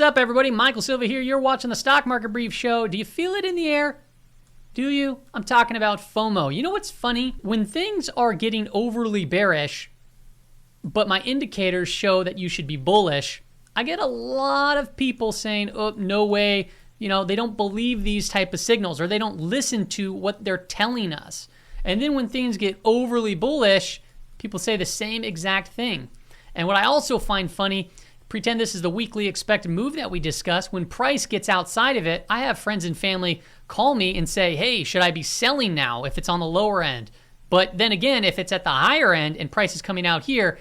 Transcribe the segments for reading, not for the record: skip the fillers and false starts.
What's up, everybody? Michael Silva here. You're watching the Stock Market Brief Show. Do you feel it in the air? Do you? I'm talking about FOMO. You know what's funny? When things are getting overly bearish, but my indicators show that you should be bullish, I get a lot of people saying, oh, no way. You know, they don't believe these type of signals, or they don't listen to what they're telling us. And then when things get overly bullish, people say the same exact thing. And what I also find funny, pretend this is the weekly expected move that we discuss. When price gets outside of it, I have friends and family call me and say, hey, should I be selling now if it's on the lower end? But then again, if it's at the higher end and price is coming out here,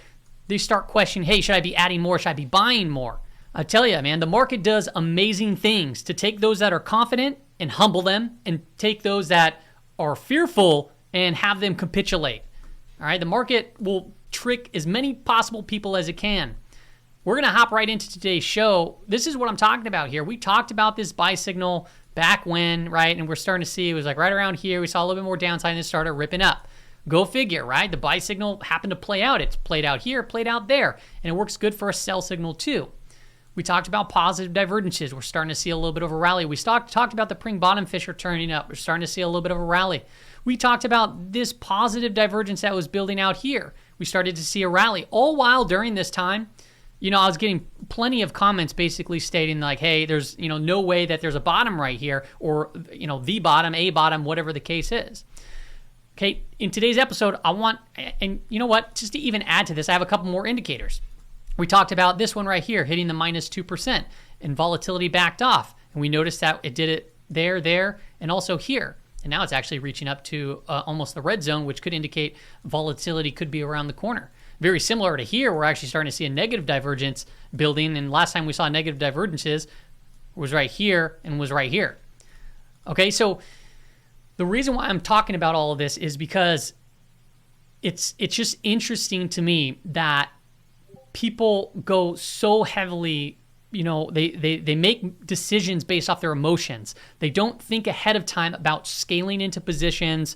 they start questioning, hey, should I be adding more? Should I be buying more? I tell you, man, the market does amazing things to take those that are confident and humble them, and take those that are fearful and have them capitulate. All right, the market will trick as many possible people as it can. We're going to hop right into today's show. This is what I'm talking about here. We talked about this buy signal back when, right? And we're starting to see it was like right around here. We saw a little bit more downside and it started ripping up. Go figure, right? The buy signal happened to play out. It's played out here, played out there. And it works good for a sell signal too. We talked about positive divergences. We're starting to see a little bit of a rally. We talked about the Pring bottom fisher turning up. We're starting to see a little bit of a rally. We talked about this positive divergence that was building out here. We started to see a rally. All while during this time, you know, I was getting plenty of comments basically stating like, hey, there's, you know, no way that there's a bottom right here, or, you know, the bottom, a bottom, whatever the case is. Okay, in today's episode, I want, and you know what, just to even add to this, I have a couple more indicators. We talked about this one right here, hitting the minus 2%, and volatility backed off. And we noticed that it did it there, and also here. And now it's actually reaching up to almost the red zone, which could indicate volatility could be around the corner. Very similar to here, we're actually starting to see a negative divergence building. And last time we saw negative divergences was right here and was right here. Okay, so the reason why I'm talking about all of this is because it's just interesting to me that people go so heavily, you know, they make decisions based off their emotions. They don't think ahead of time about scaling into positions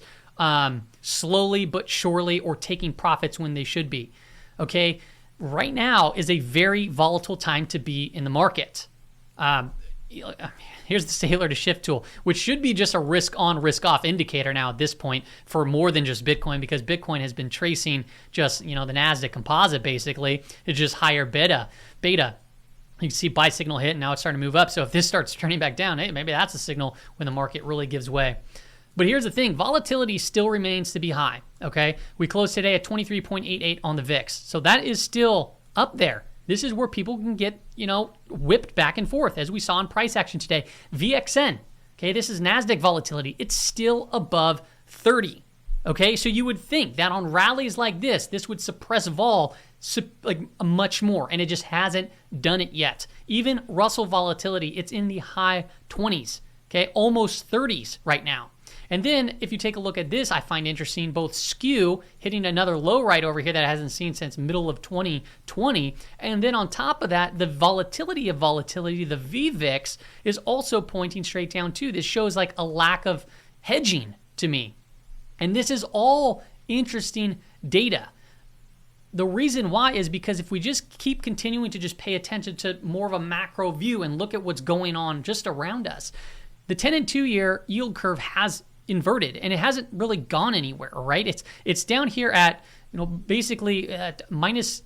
slowly but surely, or taking profits when they should be. Okay, right now is a very volatile time to be in the market. Here's the Saylor to Schiff tool, which should be just a risk on, risk off indicator now at this point for more than just Bitcoin, because Bitcoin has been tracing just, you know, the NASDAQ composite basically. It's just higher beta. You can see buy signal hit, and now it's starting to move up. So if this starts turning back down, hey, maybe that's a signal when the market really gives way. But here's the thing, volatility still remains to be high, okay? We closed today at 23.88 on the VIX. So that is still up there. This is where people can get, you know, whipped back and forth, as we saw in price action today. VXN, okay, this is NASDAQ volatility. It's still above 30, okay? So you would think that on rallies like this would suppress vol like much more, and it just hasn't done it yet. Even Russell volatility, it's in the high 20s, okay? Almost 30s right now. And then if you take a look at this, I find interesting, both skew hitting another low right over here that it hasn't seen since middle of 2020. And then on top of that, the volatility of volatility, the VVIX, is also pointing straight down too. This shows like a lack of hedging to me. And this is all interesting data. The reason why is because if we just keep continuing to just pay attention to more of a macro view and look at what's going on just around us, the 10 and 2 year yield curve has inverted, and it hasn't really gone anywhere, right? It's down here at, you know, basically at minus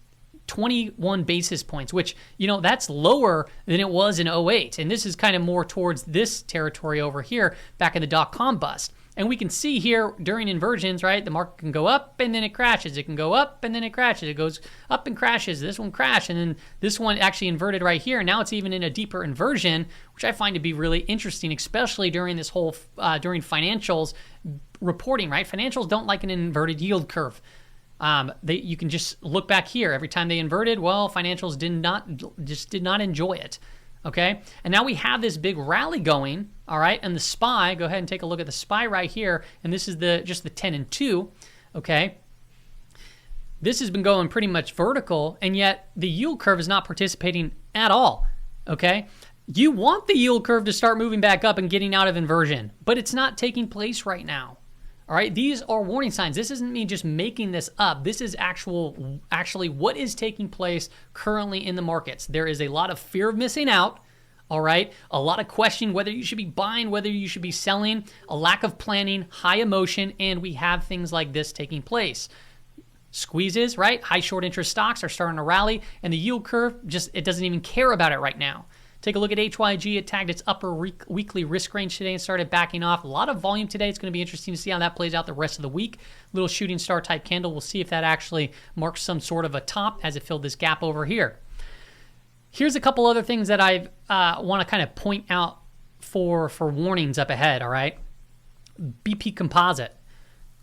21 basis points, which, you know, that's lower than it was in 08. And this is kind of more towards this territory over here back in the dot-com bust. And we can see here during inversions, right, the market can go up and then it crashes. It can go up and then it crashes. It goes up and crashes. This one crashed, and then this one actually inverted right here. Now it's even in a deeper inversion, which I find to be really interesting, especially during this whole, during financials reporting, right? Financials don't like an inverted yield curve. You can just look back here. Every time they inverted, well, financials did not enjoy it. Okay, and now we have this big rally going, all right, and the SPY, go ahead and take a look at the SPY right here, and this is just the 10 and 2, okay? This has been going pretty much vertical, and yet the yield curve is not participating at all, okay? You want the yield curve to start moving back up and getting out of inversion, but it's not taking place right now. All right, these are warning signs. This isn't me just making this up. This is actually what is taking place currently in the markets. There is a lot of fear of missing out, All right. A lot of question whether you should be buying, whether you should be selling, a lack of planning, high emotion, and we have things like this taking place. Squeezes, right? High short interest stocks are starting to rally, and the yield curve it doesn't even care about it right now. Take a look at HYG. It tagged its upper weekly risk range today and started backing off. A lot of volume today. It's going to be interesting to see how that plays out the rest of the week. Little shooting star type candle. We'll see if that actually marks some sort of a top as it filled this gap over here. Here's a couple other things that I want to kind of point out for warnings up ahead, all right? BP Composite.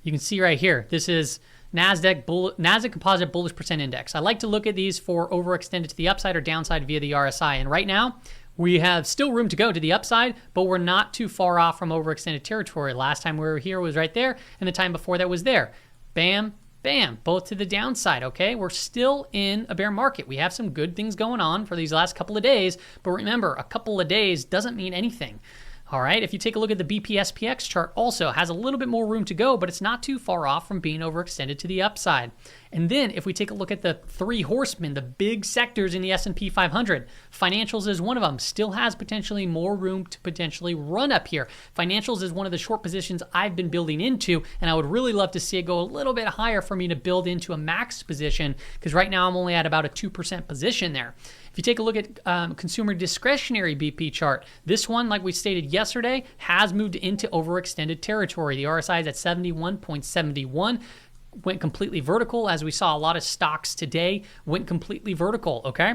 You can see right here. This is NASDAQ Composite Bullish Percent Index. I like to look at these for overextended to the upside or downside via the RSI. And right now, we have still room to go to the upside, but we're not too far off from overextended territory. Last time we were here was right there, and the time before that was there. Bam, bam, both to the downside, okay? We're still in a bear market. We have some good things going on for these last couple of days, but remember, a couple of days doesn't mean anything. All right, if you take a look at the BP SPX chart, also has a little bit more room to go, but it's not too far off from being overextended to the upside. And then if we take a look at the three horsemen, the big sectors in the S&P 500, financials is one of them, still has potentially more room to potentially run up here. Financials is one of the short positions I've been building into, and I would really love to see it go a little bit higher for me to build into a max position, because right now I'm only at about a 2% position there. If you take a look at consumer discretionary BP chart, this one, like we stated yesterday, has moved into overextended territory. The RSI is at 71.71, went completely vertical, as we saw a lot of stocks today went completely vertical, okay?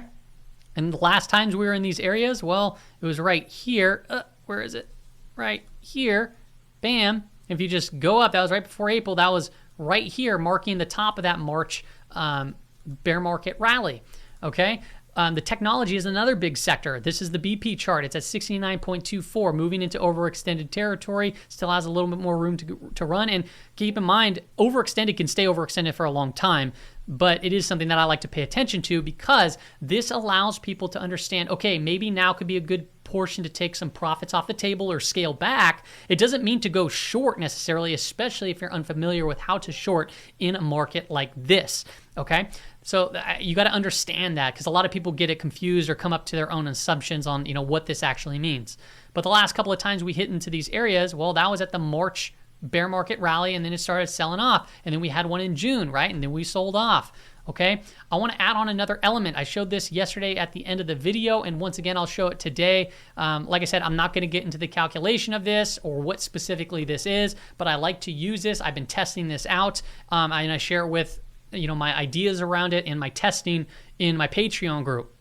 And the last times we were in these areas, well, it was right here. Where is it? Right here. Bam. If you just go up, that was right before April. That was right here, marking the top of that March bear market rally, okay? The technology is another big sector. This is the BP chart. It's at 69.24, moving into overextended territory. Still has a little bit more room to run. And keep in mind, overextended can stay overextended for a long time, but it is something that I like to pay attention to because this allows people to understand, okay, maybe now could be a good portion to take some profits off the table or scale back. It doesn't mean to go short necessarily, especially if you're unfamiliar with how to short in a market like this, okay? So you got to understand that because a lot of people get it confused or come up to their own assumptions on, what this actually means. But the last couple of times we hit into these areas, well, that was at the March bear market rally, and then it started selling off. And then we had one in June, right? And then we sold off. Okay, I want to add on another element. I showed this yesterday at the end of the video, and once again, I'll show it today. Like I said, I'm not going to get into the calculation of this or what specifically this is, but I like to use this. I've been testing this out, and I share it with my ideas around it and my testing in my Patreon group.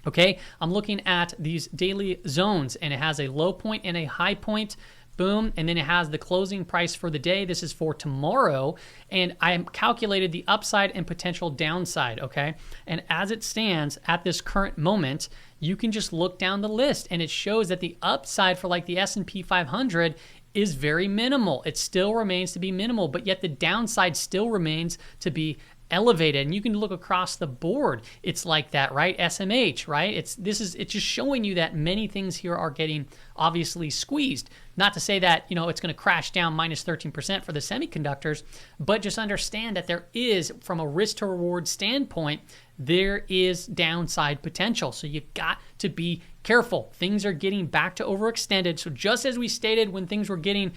Okay, I'm looking at these daily zones, and it has a low point and a high point. Boom, and then it has the closing price for the day. This is for tomorrow, and I calculated the upside and potential downside, okay? And as it stands at this current moment, you can just look down the list, and it shows that the upside for like the S&P 500 is very minimal. It still remains to be minimal, but yet the downside still remains to be elevated. And you can look across the board. It's like that, right? SMH, right? It's just showing you that many things here are getting obviously squeezed. Not to say that, it's going to crash down minus 13% for the semiconductors, but just understand that there is, from a risk to reward standpoint, there is downside potential. So you've got to be careful. Things are getting back to overextended. So just as we stated when things were getting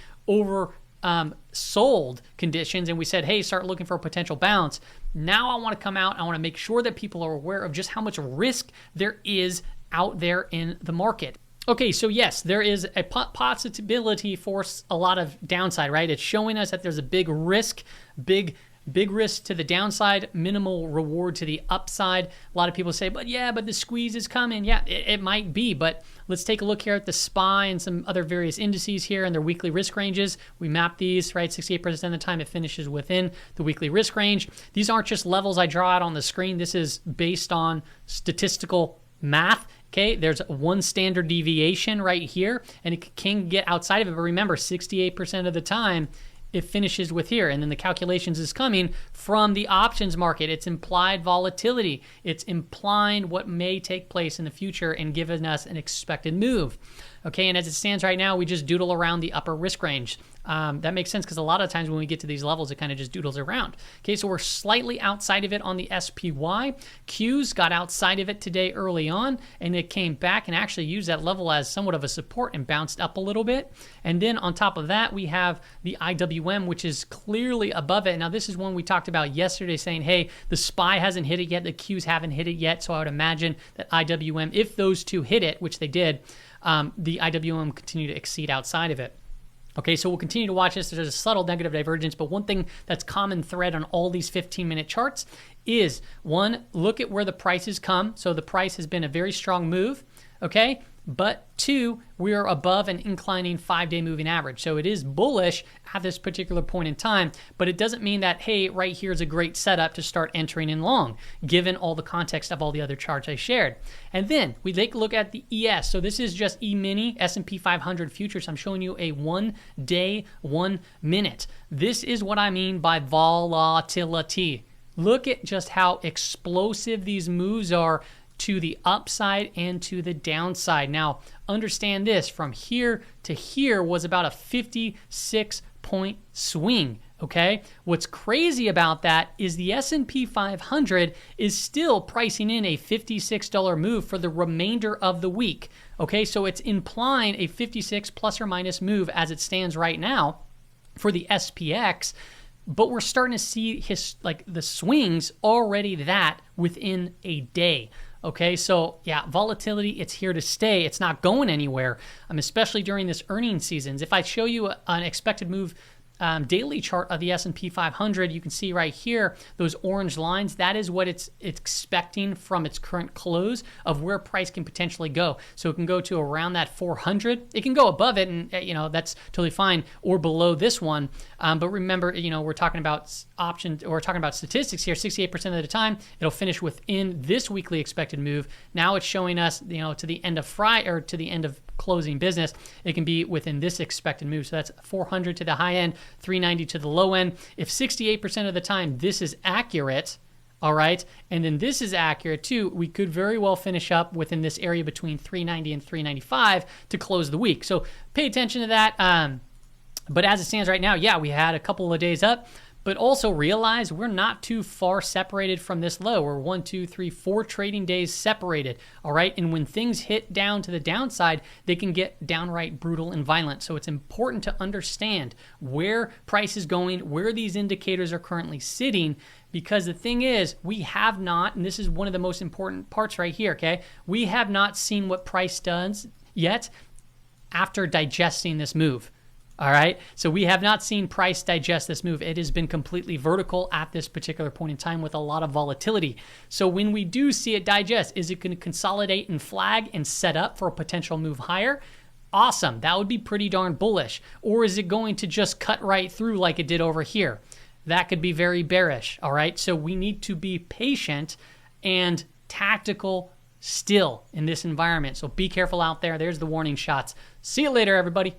sold conditions and we said, hey, start looking for a potential bounce. Now I want to come out. I want to make sure that people are aware of just how much risk there is out there in the market. Okay, so yes, there is a possibility for a lot of downside, right? It's showing us that there's a big risk, big risk to the downside, minimal reward to the upside. A lot of people say, but the squeeze is coming. Yeah, it might be, but let's take a look here at the SPY and some other various indices here and their weekly risk ranges. We map these, right? 68% of the time it finishes within the weekly risk range. These aren't just levels I draw out on the screen. This is based on statistical math. Okay, there's one standard deviation right here, and it can get outside of it. But remember, 68% of the time, it finishes with here. And then the calculations is coming from the options market. It's implied volatility. It's implying what may take place in the future and giving us an expected move. Okay, and as it stands right now, we just doodle around the upper risk range. That makes sense because a lot of times when we get to these levels, it kind of just doodles around. Okay, so we're slightly outside of it on the SPY. Qs got outside of it today early on, and it came back and actually used that level as somewhat of a support and bounced up a little bit. And then on top of that, we have the IWM, which is clearly above it. Now, this is one we talked about yesterday saying, hey, the SPY hasn't hit it yet, the Qs haven't hit it yet, so I would imagine that IWM, if those two hit it, which they did, the IWM continue to exceed outside of it. Okay, so we'll continue to watch this. There's a subtle negative divergence, but one thing that's common thread on all these 15-minute charts is, one, look at where the prices come. So the price has been a very strong move, okay? But two, we are above an inclining 5-day moving average. So it is bullish at this particular point in time, but it doesn't mean that, hey, right here is a great setup to start entering in long, given all the context of all the other charts I shared. And then we take a look at the ES. So this is just E-mini, S&P 500 futures. I'm showing you a 1 day, 1 minute. This is what I mean by volatility. Look at just how explosive these moves are to the upside and to the downside. Now, understand this, from here to here was about a 56-point swing, okay? What's crazy about that is the S&P 500 is still pricing in a $56 move for the remainder of the week, okay? So it's implying a 56 plus or minus move as it stands right now for the SPX, but we're starting to see the swings already that within a day. Okay, so yeah, volatility, it's here to stay. It's not going anywhere, especially during this earnings seasons. If I show you an expected move daily chart of the S&P 500, you can see right here, those orange lines, that is what it's expecting from its current close of where price can potentially go. So it can go to around that 400. It can go above it, and that's totally fine, or below this one. But remember, we're talking about options, or we're talking about statistics here. 68% of the time, it'll finish within this weekly expected move. Now it's showing us, to the end of Friday, or to the end of closing business, it can be within this expected move. So that's 400 to the high end, 390 to the low end. If 68% of the time this is accurate, all right, and then this is accurate too, we could very well finish up within this area between 390 and 395 to close the week. So pay attention to that. But as it stands right now, yeah, we had a couple of days up, but also realize we're not too far separated from this low. We're 1, 2, 3, 4 trading days separated, all right? And when things hit down to the downside, they can get downright brutal and violent. So it's important to understand where price is going, where these indicators are currently sitting, because the thing is, we have not, and this is one of the most important parts right here, okay? We have not seen what price does yet after digesting this move. All right, so we have not seen price digest this move. It has been completely vertical at this particular point in time with a lot of volatility. So when we do see it digest, is it going to consolidate and flag and set up for a potential move higher? Awesome, that would be pretty darn bullish. Or is it going to just cut right through like it did over here? That could be very bearish, all right? So we need to be patient and tactical still in this environment. So be careful out there. There's the warning shots. See you later, everybody.